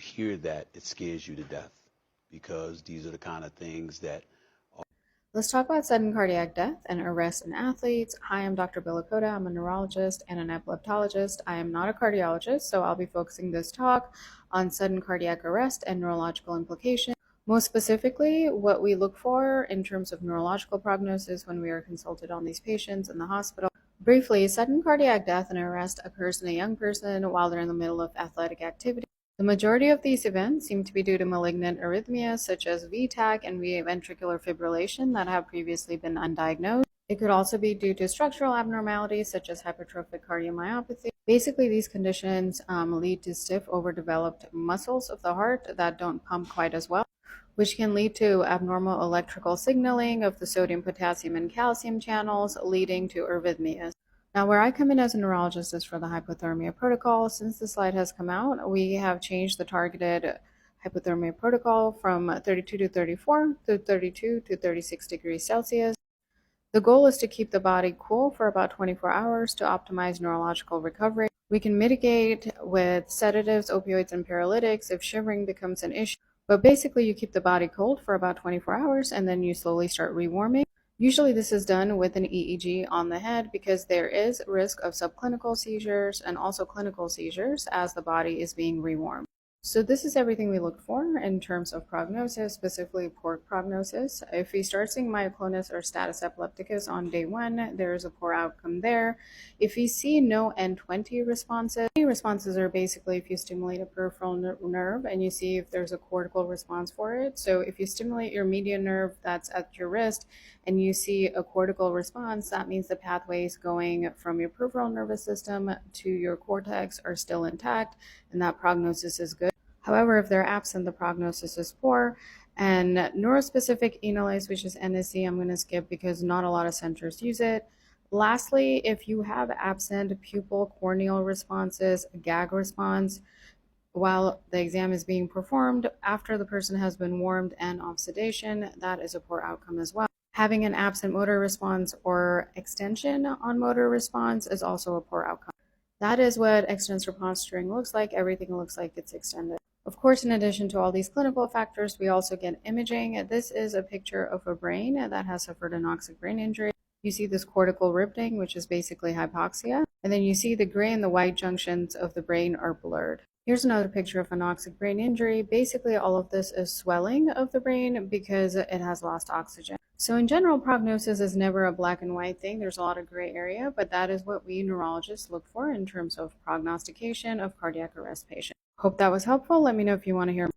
hear that, it scares you to death because these are the kind of things that. Let's talk about sudden cardiac death and arrest in athletes. Hi, I'm Dr. Bilakota. I'm a neurologist and an epileptologist. I am not a cardiologist, so I'll be focusing this talk on sudden cardiac arrest and neurological implications. Most specifically, what we look for in terms of neurological prognosis when we are consulted on these patients in the hospital. Briefly, sudden cardiac death and arrest occurs in a young person while they're in the middle of athletic activity. The majority of these events seem to be due to malignant arrhythmias such as VTAC and ventricular fibrillation that have previously been undiagnosed. It could also be due to structural abnormalities such as hypertrophic cardiomyopathy. Basically, these conditions lead to stiff, overdeveloped muscles of the heart that don't pump quite as well, which can lead to abnormal electrical signaling of the sodium, potassium, and calcium channels, leading to arrhythmias. Now, where I come in as a neurologist is for the hypothermia protocol. Since the slide has come out, we have changed the targeted hypothermia protocol from 32 to 34 to 32 to 36 degrees Celsius. The goal is to keep the body cool for about 24 hours to optimize neurological recovery. We can mitigate with sedatives, opioids, and paralytics if shivering becomes an issue. But basically, you keep the body cold for about 24 hours and then you slowly start rewarming. Usually this is done with an EEG on the head because there is risk of subclinical seizures and also clinical seizures as the body is being rewarmed. So this is everything we look for in terms of prognosis, specifically poor prognosis. If we start seeing myoclonus or status epilepticus on day 1, there is a poor outcome there. If we see no N20 responses are basically if you stimulate a peripheral nerve and you see if there's a cortical response for it. So if you stimulate your median nerve that's at your wrist and you see a cortical response, that means the pathways going from your peripheral nervous system to your cortex are still intact and that prognosis is good. However, if they're absent, the prognosis is poor. And neurospecific enolase, which is NSE, I'm going to skip because not a lot of centers use it. Lastly, if you have absent pupil corneal responses, gag response, while the exam is being performed after the person has been warmed and off sedation, that is a poor outcome as well. Having an absent motor response or extension on motor response is also a poor outcome. That is what extensor posturing looks like. Everything looks like it's extended. Of course, in addition to all these clinical factors, we also get imaging. This is a picture of a brain that has suffered an anoxic brain injury. You see this cortical ripping, which is basically hypoxia. And then you see the gray and the white junctions of the brain are blurred. Here's another picture of anoxic brain injury. Basically, all of this is swelling of the brain because it has lost oxygen. So in general, prognosis is never a black and white thing. There's a lot of gray area, but that is what we neurologists look for in terms of prognostication of cardiac arrest patients. Hope that was helpful. Let me know if you want to hear more.